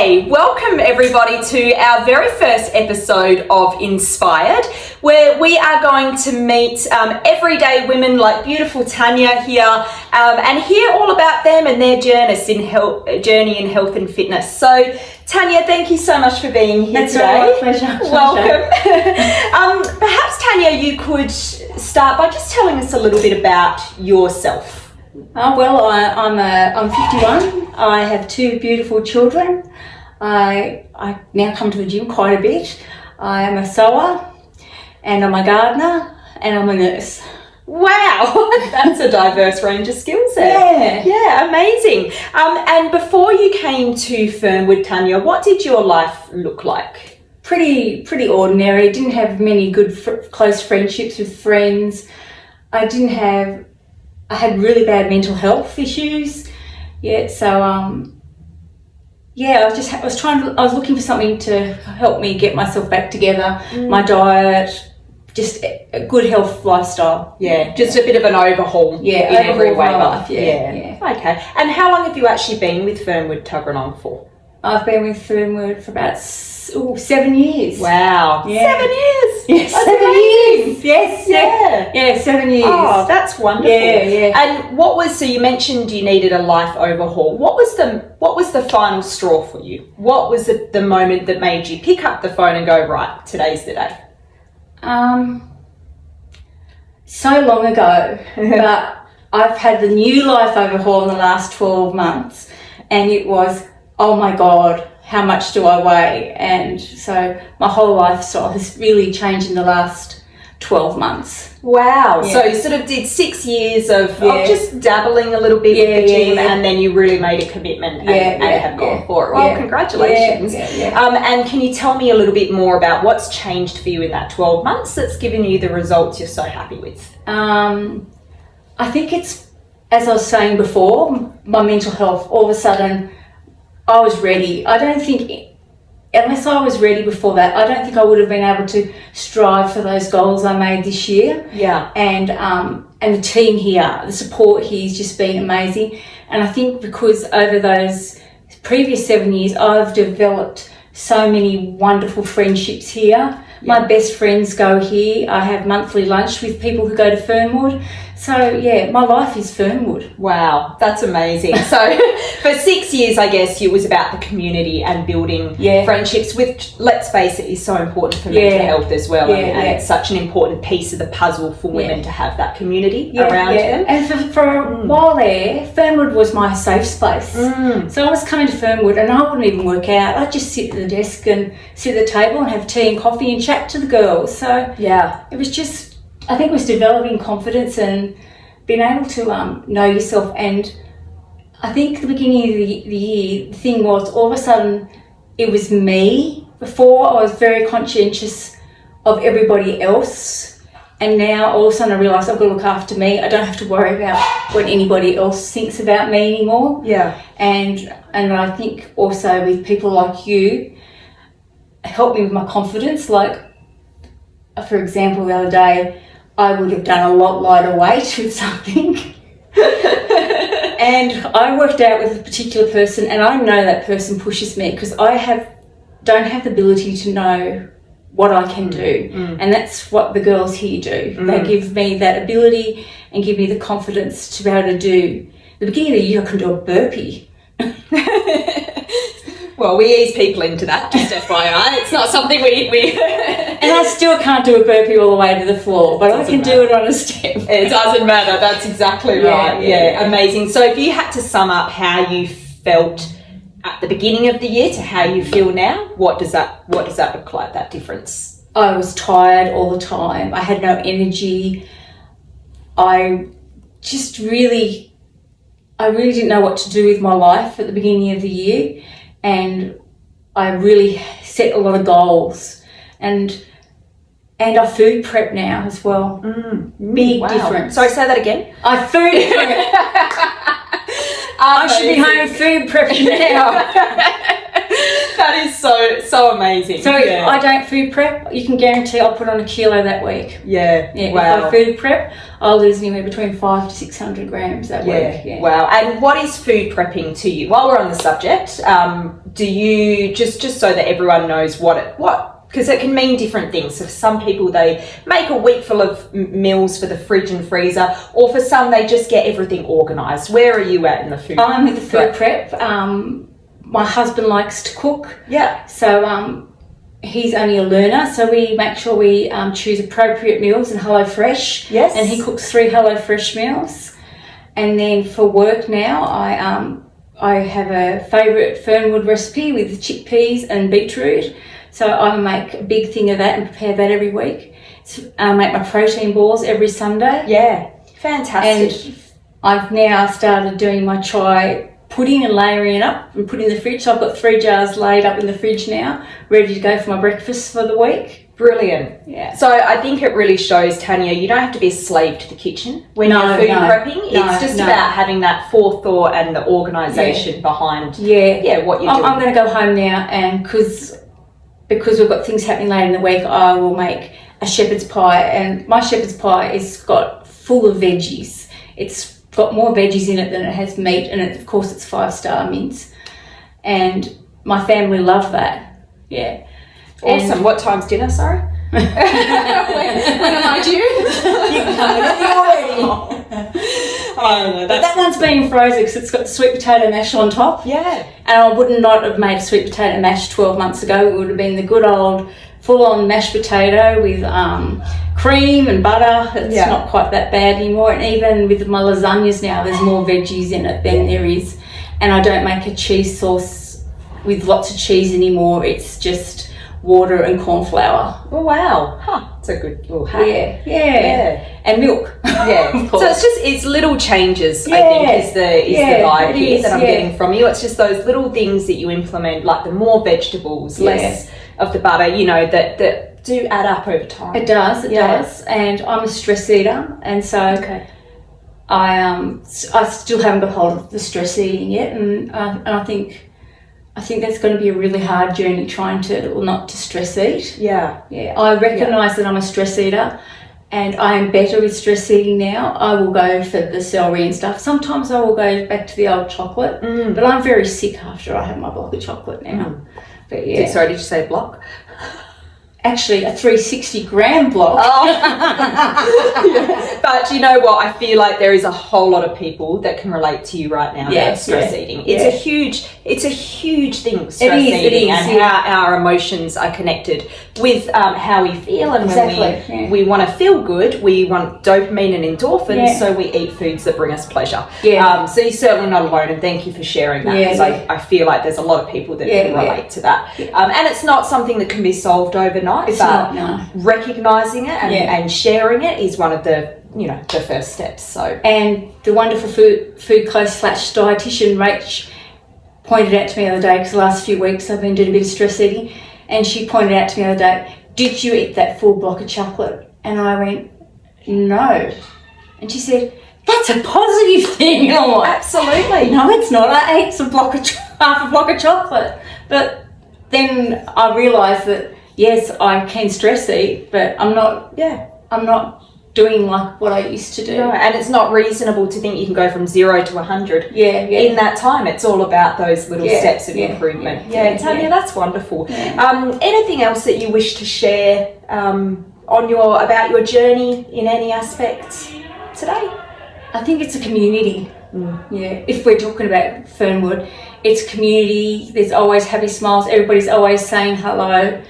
Hi, welcome everybody to our very first episode of Inspired, where we are going to meet everyday women like beautiful Tanya here and hear all about them and their journey in health and fitness. So Tanya, thank you so much for being here today. My pleasure. Welcome. Perhaps Tanya, you could start by just telling us a little bit about yourself. I'm 51. I have two beautiful children. I now come to the gym quite a bit. I am a sewer, and I'm a gardener, and I'm a nurse. Wow, that's a diverse range of skills there. Yeah, amazing. And before you came to Fernwood, Tanya, what did your life look like? Pretty ordinary. Didn't have many good close friendships with friends. I had really bad mental health issues. I was looking for something to help me get myself back together. My diet, just a good health lifestyle. Yeah, just a bit of an overhaul. Yeah, in every way. Life. Yeah. Okay. And how long have you actually been with Fernwood Tuggeranong for? I've been with Fernwood for about 7 years. Wow. Yeah. 7 years. Yes, That's 7 amazing. years. Yes. Yeah. 7 years. Oh, that's wonderful. Yeah. And so you mentioned you needed a life overhaul. What was the final straw for you? What was the moment that made you pick up the phone and go, right, today's the day? So long ago, but I've had the new life overhaul in the last 12 months, and it was, oh my God, how much do I weigh? And so my whole lifestyle has really changed in the last 12 months. Wow. Yeah. So you sort of did 6 years of just dabbling a little bit with the gym, and then you really made a commitment and have gone for it. Well, congratulations. And can you tell me a little bit more about what's changed for you in that 12 months that's given you the results you're so happy with? I think it's, as I was saying before, my mental health. All of a sudden, I was ready. I don't think, unless I was ready before that, I don't think I would have been able to strive for those goals I made this year. Yeah. And the team here, the support here has just been amazing. And I think because over those previous 7 years, I've developed so many wonderful friendships here. Yeah. My best friends go here. I have monthly lunch with people who go to Fernwood. So my life is Fernwood. Wow, that's amazing. So for 6 years, I guess it was about the community and building friendships, which, let's face it, is so important for mental health as well. And it's such an important piece of the puzzle for women to have that community around them. And for a while there, Fernwood was my safe space. So I was coming to Fernwood and I wouldn't even work out. I'd just sit at the desk and sit at the table and have tea and coffee and chat to the girls. So it was just, I think it was developing confidence and being able to know yourself. And I think at the beginning of the year, the thing was all of a sudden it was me. Before I was very conscientious of everybody else, and now all of a sudden I realise I've got to look after me. I don't have to worry about what anybody else thinks about me anymore. Yeah. And I think also with people like you, help me with my confidence. Like, for example, the other day, I would have done a lot lighter weight with something. And I worked out with a particular person, and I know that person pushes me because I don't have the ability to know what I can do. And that's what the girls here do. They give me that ability and give me the confidence to be able to do. At the beginning of the year, I couldn't do a burpee. Well, we ease people into that, just FYI. It's not something we And I still can't do a burpee all the way to the floor, but I can do it on a step. It doesn't matter. That's exactly right. Yeah, amazing. So if you had to sum up how you felt at the beginning of the year to how you feel now, what does that look like, that difference? I was tired all the time. I had no energy. I really didn't know what to do with my life at the beginning of the year. And I really set a lot of goals, and I food prep now as well. Big difference. Sorry, say that again. I food prep. I should be home food prepping now. That is so amazing. So if I don't food prep, you can guarantee I'll put on 1 kilo that week. Yeah. Wow. If I food prep, I'll lose anywhere between 500 to 600 grams that week. Yeah. Wow. And what is food prepping to you? While we're on the subject, do you just so that everyone knows what because it can mean different things. So for some people, they make a week full of meals for the fridge and freezer, or for some, they just get everything organised. Where are you at in the food? I'm with the food prep. My husband likes to cook. Yeah. So he's only a learner, so we make sure we choose appropriate meals in HelloFresh. Yes. And he cooks 3 HelloFresh meals. And then for work now, I have a favourite Fernwood recipe with chickpeas and beetroot. So I make a big thing of that and prepare that every week. I make my protein balls every Sunday. Yeah, fantastic. And I've now started doing my chai pudding and layering it up and putting it in the fridge. So I've got 3 jars laid up in the fridge now, ready to go for my breakfast for the week. Brilliant. Yeah. So I think it really shows, Tanya, you don't have to be a slave to the kitchen when you're food prepping. It's just about having that forethought and the organisation behind what you're doing. I'm going to go home now, and because we've got things happening later in the week, I will make a shepherd's pie, and my shepherd's pie is got full of veggies. It's got more veggies in it than it has meat, and of course it's 5-star mince, and my family love that. Yeah. Awesome. And what time's dinner, sorry? when am I due? You can come whenever you're ready. But that one's been frozen because it's got sweet potato mash on top. Yeah. And I would not have made sweet potato mash 12 months ago. It would have been the good old full-on mashed potato with cream and butter. It's not quite that bad anymore. And even with my lasagnas now, there's more veggies in it than there is. And I don't make a cheese sauce with lots of cheese anymore. It's just water and corn flour. Oh wow. Huh. It's a good little hack. Yeah. And milk. Yeah. So it's little changes, I think, is the vibe here that I'm getting from you. It's just those little things that you implement, like the more vegetables, less of the butter, that do add up over time. It does. And I'm a stress eater, and so I still haven't got hold of the stress eating yet, and I think that's going to be a really hard journey trying to not to stress eat. Yeah. I recognise that I'm a stress eater, and I am better with stress eating now. I will go for the celery and stuff. Sometimes I will go back to the old chocolate, but I'm very sick after I have my block of chocolate now. But Sorry, did you say block? Actually, a 360-gram block. But you know what? I feel like there is a whole lot of people that can relate to you right now about stress eating. It's a huge thing, stress eating, and how our emotions are connected with how we feel. And when we want to feel good, we want dopamine and endorphins, so we eat foods that bring us pleasure. So you're certainly not alone, and thank you for sharing that, because I feel like there's a lot of people that can relate to that. And it's not something that can be solved overnight. Recognising it and sharing it is one of the the first steps. So, and the wonderful food coach / dietitian Rach pointed out to me the other day, because the last few weeks I've been doing a bit of stress eating, and she pointed out to me the other day, "Did you eat that full block of chocolate?" And I went, "No." And she said, "That's a positive thing." I'm like, absolutely. No, it's not. I ate half a block of chocolate, but then I realised that. Yes, I can stress eat, but I'm not doing like what I used to do. No, and it's not reasonable to think you can go from 0 to 100 in that time. It's all about those little steps of improvement. Tanya, that's wonderful. Anything else that you wish to share about your journey in any aspect today? I think it's a community. If we're talking about Fernwood, it's community. There's always happy smiles. Everybody's always saying hello.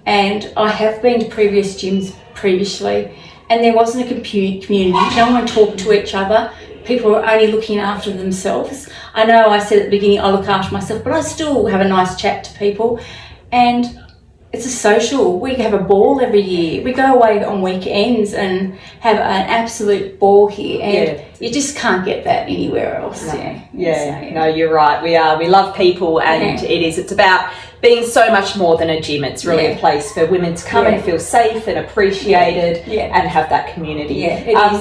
And I have been to previous gyms previously, and there wasn't a community. No one talked to each other. People were only looking after themselves. I know I said at the beginning I look after myself, but I still have a nice chat to people. And it's a social. We have a ball every year. We go away on weekends and have an absolute ball here, and you just can't get that anywhere else. No, you're right. We love people, and it's about being so much more than a gym. It's really a place for women to come and feel safe and appreciated and have that community.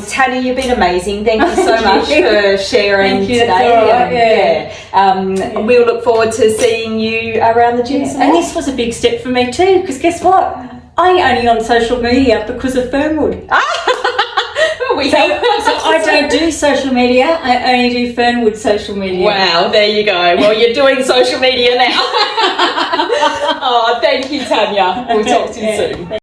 Tanya, you've been amazing. Thank you so much for sharing today. We'll look forward to seeing you around the gym. And this was a big step for me too, because guess what? I ain't only on social media because of Fernwood. Well, We So have. I don't do social media. I only do Fernwood social media. Wow, there you go. Well, you're doing social media now. Oh, thank you, Tanya. We'll talk to you soon.